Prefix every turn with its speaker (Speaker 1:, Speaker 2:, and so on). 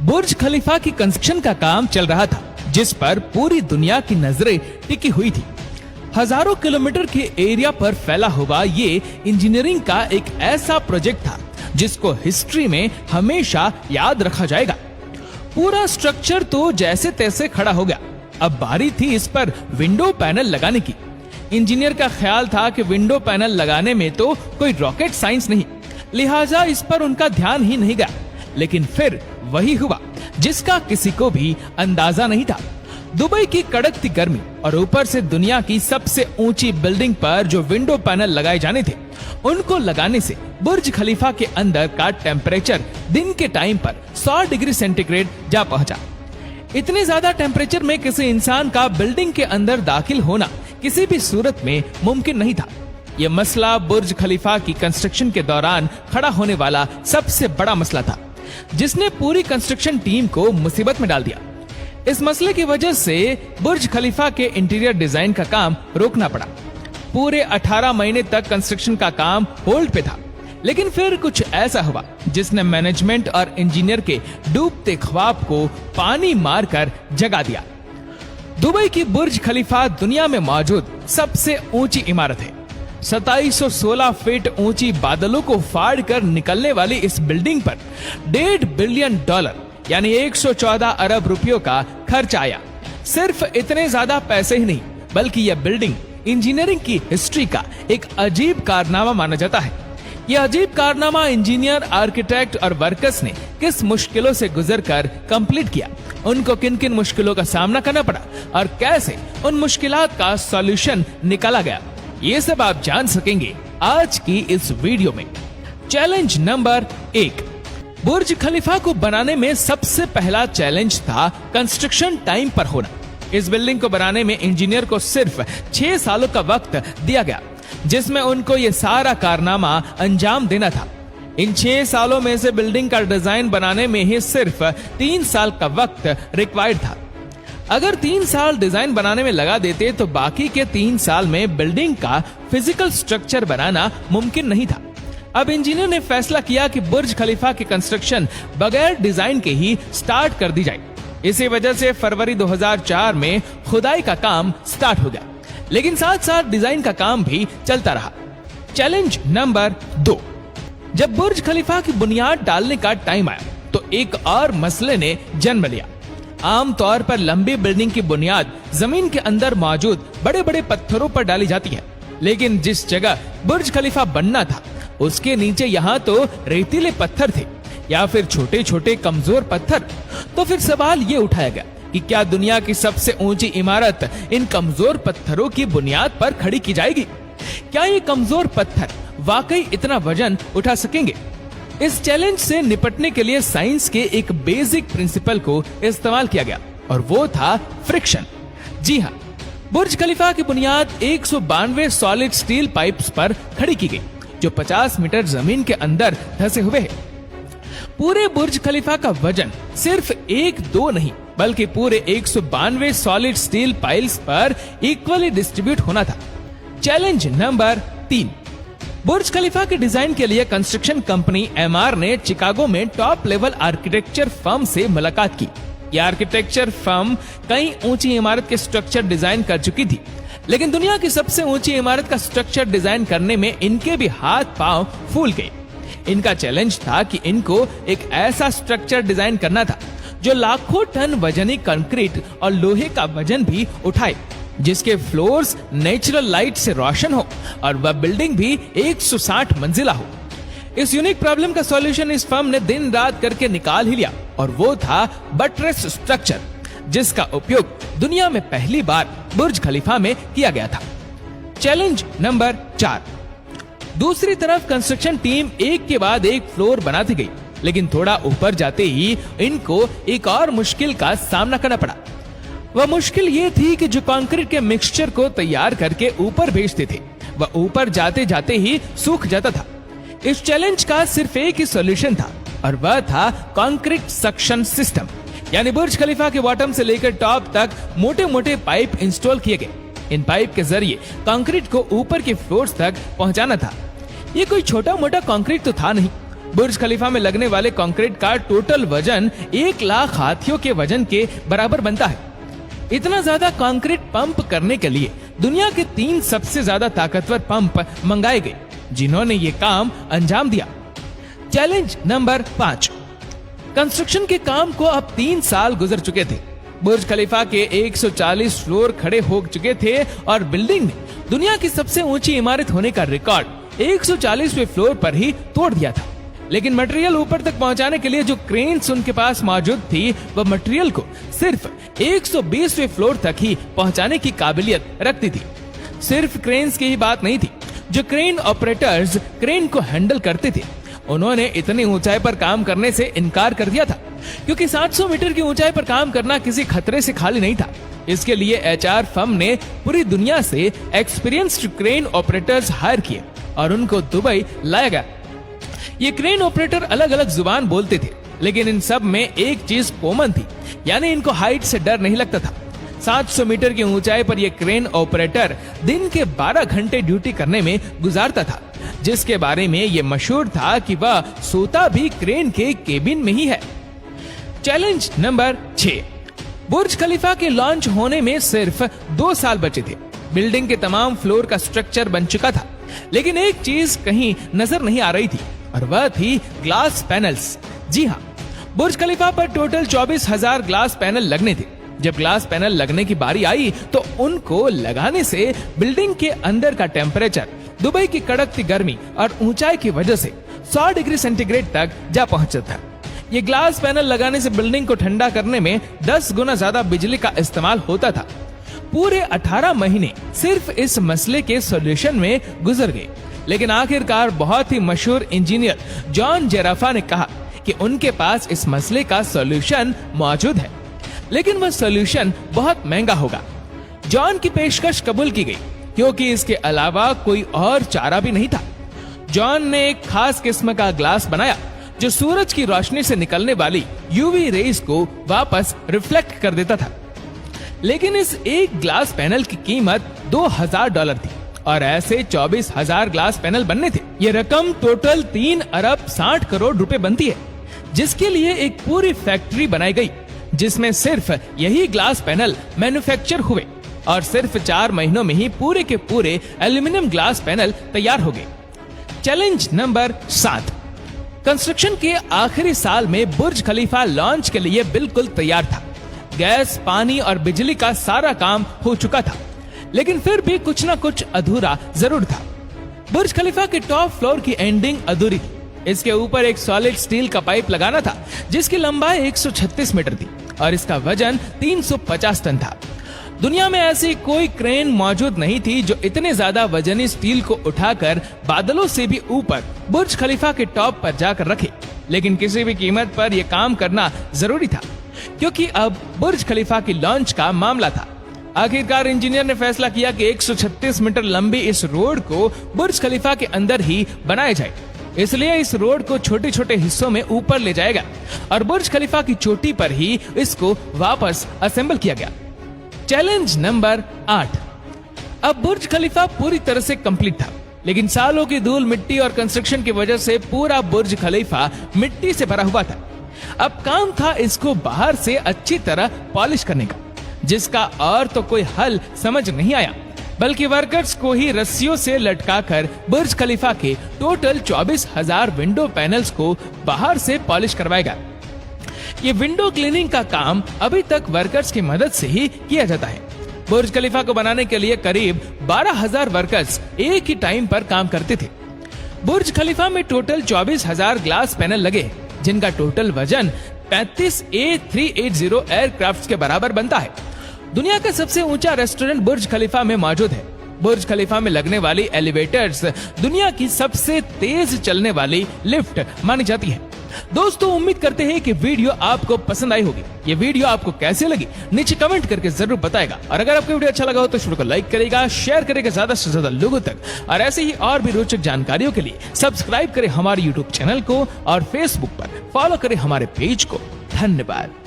Speaker 1: बुर्ज खलीफा की कंस्ट्रक्शन का काम चल रहा था, जिस पर पूरी दुनिया की नजरें टिकी हुई थी। हजारों किलोमीटर के एरिया पर फैला हुआ ये इंजीनियरिंग का एक ऐसा प्रोजेक्ट था जिसको हिस्ट्री में हमेशा याद रखा जाएगा। पूरा स्ट्रक्चर तो जैसे तैसे खड़ा हो गया। अब बारी थी इस पर विंडो पैनल लगाने की। इंजीनियर का ख्याल था कि विंडो पैनल लगाने में तो कोई रॉकेट साइंस नहीं, लिहाजा इस पर उनका ध्यान ही नहीं गया। लेकिन फिर वही हुआ जिसका किसी को भी अंदाजा नहीं था। दुबई की कड़कती गर्मी और ऊपर से दुनिया की सबसे ऊंची बिल्डिंग पर जो विंडो पैनल लगाए जाने थे, उनको लगाने से बुर्ज खलीफा के अंदर का टेम्परेचर दिन के टाइम पर 100 डिग्री सेंटीग्रेड जा पहुंचा। इतने ज्यादा टेम्परेचर में किसी इंसान का बिल्डिंग के अंदर दाखिल होना किसी भी सूरत में मुमकिन नहीं था। यह मसला बुर्ज खलीफा की कंस्ट्रक्शन के दौरान खड़ा होने वाला सबसे बड़ा मसला था, जिसने पूरी कंस्ट्रक्शन टीम को मुसीबत में डाल दिया। इस मसले की वजह से बुर्ज खलीफा के इंटीरियर डिजाइन का काम रोकना पड़ा। पूरे 18 महीने तक कंस्ट्रक्शन का काम होल्ड पे था। लेकिन फिर कुछ ऐसा हुआ जिसने मैनेजमेंट और इंजीनियर के डूबते ख्वाब को पानी मारकर जगा दिया। दुबई की बुर्ज खलीफा दुनिया में मौजूद सबसे ऊंची इमारत है। 2716 फीट ऊंची बादलों को फाड़ कर निकलने वाली इस बिल्डिंग पर $1.5 बिलियन यानी 114 अरब रुपयों का खर्च आया। सिर्फ इतने ज्यादा पैसे ही नहीं, बल्कि यह बिल्डिंग इंजीनियरिंग की हिस्ट्री का एक अजीब कारनामा माना जाता है। यह अजीब कारनामा इंजीनियर, आर्किटेक्ट और वर्कर्स ने किस मुश्किलों से गुजरकर कंप्लीट किया, उनको किन किन मुश्किलों का सामना करना पड़ा और कैसे उन मुश्किलात का सॉल्यूशन निकाला गया, ये सब आप जान सकेंगे आज की इस वीडियो में। Challenge number 1। बुर्ज खलीफा को बनाने में सबसे पहला चैलेंज था कंस्ट्रक्शन टाइम पर होना। इस बिल्डिंग को बनाने में इंजीनियर को सिर्फ 6 सालों का वक्त दिया गया, जिसमें उनको ये सारा कारनामा अंजाम देना था। इन 6 सालों में से बिल्डिंग का डिजाइन बनाने में ही सिर्फ 3 साल का वक्त रिक्वायर्ड था। अगर 3 साल डिजाइन बनाने में लगा देते तो बाकी के 3 साल में बिल्डिंग का फिजिकल स्ट्रक्चर बनाना मुमकिन नहीं था। अब इंजीनियर ने फैसला किया कि बुर्ज खलीफा की कंस्ट्रक्शन बगैर डिजाइन के ही स्टार्ट कर दी जाए। इसी वजह से फरवरी 2004 में खुदाई का काम स्टार्ट हो गया, लेकिन साथ साथ डिजाइन का काम भी चलता रहा। Challenge number 2। जब बुर्ज खलीफा की बुनियाद डालने का टाइम आया तो एक और मसले ने जन्म लिया। आमतौर पर लंबी बिल्डिंग की बुनियाद जमीन के अंदर मौजूद बड़े बड़े पत्थरों पर डाली जाती है, लेकिन जिस जगह बुर्ज खलीफा बनना था उसके नीचे यहाँ तो रेतीले पत्थर थे या फिर छोटे छोटे कमजोर पत्थर। तो फिर सवाल ये उठाया गया कि क्या दुनिया की सबसे ऊंची इमारत इन कमजोर पत्थरों की बुनियाद पर खड़ी की जाएगी? क्या ये कमजोर पत्थर वाकई इतना वजन उठा सकेंगे? इस चैलेंज से निपटने के लिए साइंस के एक बेसिक प्रिंसिपल को इस्तेमाल किया गया और वो था फ्रिक्शन। जी हाँ, बुर्ज खलीफा की बुनियाद 192 सॉलिड स्टील पाइप्स पर खड़ी की गई, जो 50 मीटर जमीन के अंदर धंसे हुए हैं। पूरे बुर्ज खलीफा का वजन सिर्फ 1-2 नहीं, बल्कि पूरे 192 सॉलिड स्टील पाइल्स पर इक्वली डिस्ट्रीब्यूट होना था। Challenge number 3। बुर्ज खलीफा के डिजाइन के लिए कंस्ट्रक्शन कंपनी एमआर ने चिकागो में टॉप लेवल आर्किटेक्चर फर्म से मुलाकात की। यह आर्किटेक्चर फर्म कई ऊंची इमारत के स्ट्रक्चर डिजाइन कर चुकी थी, लेकिन दुनिया की सबसे ऊंची इमारत का स्ट्रक्चर डिजाइन करने में इनके भी हाथ पांव फूल गए। इनका चैलेंज था कि इनको एक ऐसा स्ट्रक्चर डिजाइन करना था जो लाखों टन वजनी कंक्रीट और लोहे का वजन भी उठाए, जिसके फ्लोर्स नेचुरल लाइट से रोशन हो और वह बिल्डिंग भी 160 मंजिला हो। इस यूनिक प्रॉब्लम का सॉल्यूशन इस फर्म ने दिन रात करके निकाल ही लिया और वो था बटरेस स्ट्रक्चर, जिसका उपयोग दुनिया में पहली बार बुर्ज खलीफा में किया गया था। Challenge number 4। दूसरी तरफ कंस्ट्रक्शन टीम एक के बाद एक फ्लोर बनाती गई, लेकिन थोड़ा ऊपर जाते ही इनको एक और मुश्किल का सामना करना पड़ा। वह मुश्किल ये थी कि जो कंक्रीट के मिक्सचर को तैयार करके ऊपर भेजते थे, वह ऊपर जाते जाते ही सूख जाता था। इस चैलेंज का सिर्फ एक ही सॉल्यूशन था और वह था कंक्रीट सक्शन सिस्टम, यानी बुर्ज खलीफा के बॉटम से लेकर टॉप तक मोटे मोटे पाइप इंस्टॉल किए गए। इन पाइप के जरिए कंक्रीट को ऊपर के फ्लोर्स तक पहुंचाना था। ये कोई छोटा मोटा कंक्रीट तो था नहीं, बुर्ज खलीफा में लगने वाले कंक्रीट का टोटल वजन 1 लाख हाथियों के वजन के बराबर बनता है। इतना ज्यादा कंक्रीट पंप करने के लिए दुनिया के 3 सबसे ज्यादा ताकतवर पंप मंगाए गए, जिन्होंने ये काम अंजाम दिया। Challenge number 5। कंस्ट्रक्शन के काम को अब 3 साल गुजर चुके थे। बुर्ज खलीफा के 140 फ्लोर खड़े हो चुके थे और बिल्डिंग ने दुनिया की सबसे ऊंची इमारत होने का रिकॉर्ड 140वें फ्लोर पर ही तोड़ दिया था। लेकिन मटेरियल ऊपर तक पहुंचाने के लिए जो क्रेन्स उनके पास मौजूद थी, वह मटेरियल को सिर्फ 120वें फ्लोर तक ही पहुंचाने की काबिलियत रखती थी। सिर्फ क्रेन्स की ही बात नहीं थी। जो क्रेन ऑपरेटर्स क्रेन को हैंडल करते थे, उन्होंने इतनी ऊंचाई पर काम करने से इनकार कर दिया था, क्योंकि 700 मीटर की ऊंचाई पर काम करना किसी खतरे से खाली नहीं था। इसके लिए एचआर फर्म ने पूरी दुनिया से एक्सपीरियंस्ड क्रेन ऑपरेटर्स हायर किए और उनको दुबई लाया गया। ये क्रेन ऑपरेटर अलग अलग जुबान बोलते थे, लेकिन इन सब में एक चीज कॉमन थी, यानी इनको हाइट से डर नहीं लगता था। 700 मीटर की ऊंचाई पर यह क्रेन ऑपरेटर दिन के 12 घंटे ड्यूटी करने में गुजारता था, जिसके बारे में यह मशहूर था कि वह सोता भी क्रेन के केबिन में ही है। Challenge number 6। बुर्ज खलीफा के लॉन्च होने में सिर्फ 2 साल बचे थे। बिल्डिंग के तमाम फ्लोर का स्ट्रक्चर बन चुका था, लेकिन एक चीज कहीं नजर नहीं आ रही थी, और वह थी ग्लास पैनल्स। जी हाँ, बुर्ज खलीफा पर टोटल 24,000 ग्लास पैनल लगने थे। जब ग्लास पैनल लगने की बारी आई तो उनको लगाने से बिल्डिंग के अंदर का टेम्परेचर दुबई की कड़कती गर्मी और ऊंचाई की वजह से 100 डिग्री सेंटीग्रेड तक जा पहुंचा था। ये ग्लास पैनल लगाने से बिल्डिंग को ठंडा करने में 10 गुना ज्यादा बिजली का इस्तेमाल होता था। पूरे 18 महीने सिर्फ इस मसले के सॉल्यूशन में गुजर गए, लेकिन आखिरकार बहुत ही मशहूर इंजीनियर जॉन जेराफा ने कहा कि उनके पास इस मसले का सॉल्यूशन मौजूद है, लेकिन वह सॉल्यूशन बहुत महंगा होगा। जॉन की पेशकश कबूल की गई, क्योंकि इसके अलावा कोई और चारा भी नहीं था। जॉन ने एक खास किस्म का ग्लास बनाया जो सूरज की रोशनी से निकलने वाली यूवी रेज को वापस रिफ्लेक्ट कर देता था। लेकिन इस एक ग्लास पैनल की कीमत $2,000 थी और ऐसे 24,000 ग्लास पैनल बनने थे। ये रकम टोटल 3 अरब 60 करोड़ रुपए बनती है, जिसके लिए एक पूरी फैक्ट्री बनाई गई, जिसमें सिर्फ यही ग्लास पैनल मैन्युफैक्चर हुए और सिर्फ 4 महीनों में ही पूरे के पूरे एल्यूमिनियम ग्लास पैनल तैयार हो गए। Challenge number 7। कंस्ट्रक्शन के आखिरी साल में बुर्ज खलीफा लॉन्च के लिए बिल्कुल तैयार था। गैस, पानी और बिजली का सारा काम हो चुका था, लेकिन फिर भी कुछ ना कुछ अधूरा जरूर था। बुर्ज खलीफा के टॉप फ्लोर की एंडिंग अधूरी थी। इसके ऊपर एक सॉलिड स्टील का पाइप लगाना था, जिसकी लंबाई 136 मीटर थी और इसका वजन 350 टन था। दुनिया में ऐसी कोई क्रेन मौजूद नहीं थी जो इतने ज्यादा वजनी स्टील को उठाकर बादलों से भी ऊपर बुर्ज खलीफा के टॉप पर जाकर रखे, लेकिन किसी भी कीमत पर यह काम करना जरूरी था, क्योंकि अब बुर्ज खलीफा की लॉन्च का मामला था। आखिरकार इंजीनियर ने फैसला किया कि 136 मीटर लंबी इस रोड को बुर्ज खलीफा के अंदर ही बनाया जाए। इसलिए इस रोड को छोटे छोटे हिस्सों में ऊपर ले जाएगा और बुर्ज खलीफा की चोटी पर ही इसको वापस असेंबल किया गया। Challenge number 8। अब बुर्ज खलीफा पूरी तरह से कंप्लीट था, लेकिन सालों की धूल, मिट्टी और कंस्ट्रक्शन की वजह से पूरा बुर्ज खलीफा मिट्टी से भरा हुआ था। अब काम था इसको बाहर से अच्छी तरह पॉलिश करने का, जिसका और तो कोई हल समझ नहीं आया, बल्कि वर्कर्स को ही रस्सियों से लटकाकर बुर्ज खलीफा के टोटल 24,000 विंडो पैनल्स को बाहर से पॉलिश करवाएगा। ये विंडो क्लीनिंग का काम अभी तक वर्कर्स की मदद से ही किया जाता है। बुर्ज खलीफा को बनाने के लिए करीब 12,000 वर्कर्स एक ही टाइम पर काम करते थे। बुर्ज खलीफा में टोटल 24,000 ग्लास पैनल लगे, जिनका टोटल वजन 35 A380 एयरक्राफ्ट के बराबर बनता है। दुनिया का सबसे ऊंचा रेस्टोरेंट बुर्ज खलीफा में मौजूद है। बुर्ज खलीफा में लगने वाली एलिवेटर्स दुनिया की सबसे तेज चलने वाली लिफ्ट मानी जाती है। दोस्तों, उम्मीद करते हैं कि वीडियो आपको पसंद आई होगी। ये वीडियो आपको कैसे लगी नीचे कमेंट करके जरूर बताएगा, और अगर आपको वीडियो अच्छा लगा हो तो वीडियो को लाइक करेगा, शेयर करेगा ज्यादा से ज्यादा लोगों तक, और ऐसे ही और भी रोचक जानकारियों के लिए सब्सक्राइब करें हमारे यूट्यूब चैनल को और फेसबुक पर फॉलो करें हमारे पेज को। धन्यवाद।